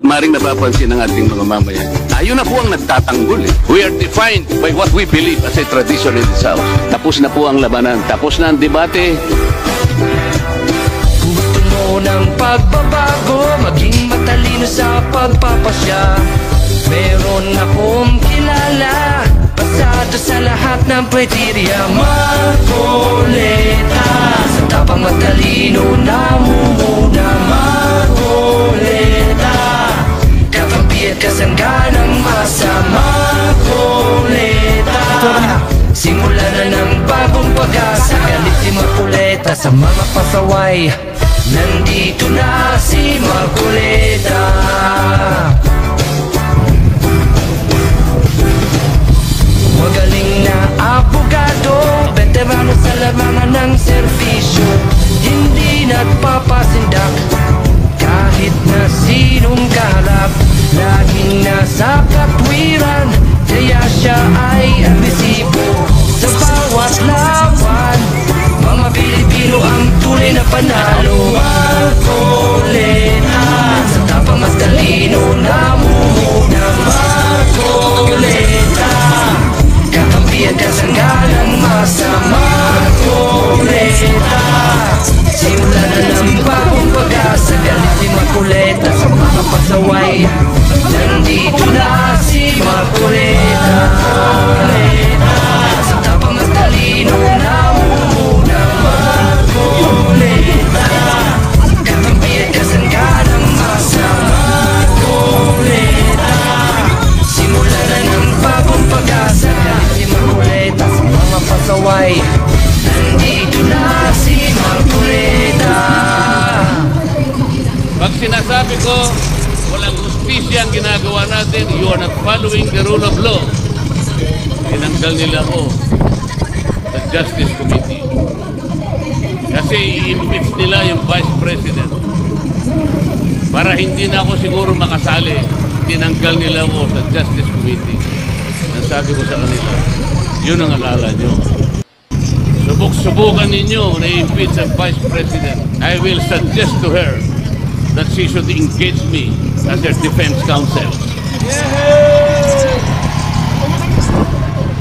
Maring napapansin ng ating mga mamayan. Tayo na po ang nagtatanggol eh. We are defined by what we believe as a tradition in this house. Tapos na po ang labanan. Tapos na ang debate. Gusto mo ng pagbabago, maging matalino sa pagpapasya. Meron akong kilala, pasado sa lahat ng kriteria. Marcoleta, sa tapang matalino na mumuna. Marcoleta, kakampi at kasangganang masama. Marcoleta, simula na ng bagong pag-asa. Galit si Marcoleta sa mga pasaway. Nandito na si Marcoleta. Magaling na abogado, veterano sa larangan ng serbisyo. Hindi nagpapasindak kahit na sinong kaharap. Laging nasa katwiran, kaya siya ay agresibo. Sa bawat laban, mga Pilipino ang tunay na panalo. Marcoleta, sa tapang mas talino na mumuna. Marcoleta, kakampi at kasangganang masama. Marcoleta, simula na ng bagong pag-asa. Galit si Marcoleta sa mga pasaway. Nandito na si Marcoleta. Marcoleta, sa tapang at talino na mumuna. Marcoleta, kakampi at kasangganang masama. Marcoleta, simula na ng bagong pag-asa. Galit si Marcoleta sa mga pasaway. Nandito na si Marcoleta. Pag sinasabi ko, walang justisya ang ginagawa natin, you are not following the rule of law. Tinanggal nila ako sa Justice Committee. Kasi i-impeach nila yung Vice President. Para hindi na ako siguro makasali, tinanggal nila ako sa Justice Committee. Nasabi ko sa kanila, yun ang akala nyo. Subok-subukan ninyo na i-impeach ang Vice President. I will suggest to her that she should engage me as her defense counsel.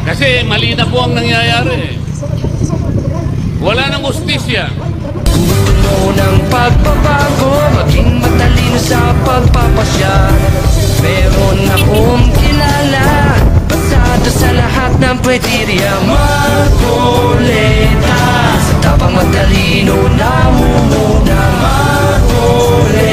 Kasi mali na po ang nangyayari. Wala nang justisya. Gusto mo ng pagbabago, maging matalino sa pagpapasya. Meron akong kilala, pasado sa lahat ng kriteria. Marcoleta, sa tapang matalino na mumuna. Marcoleta,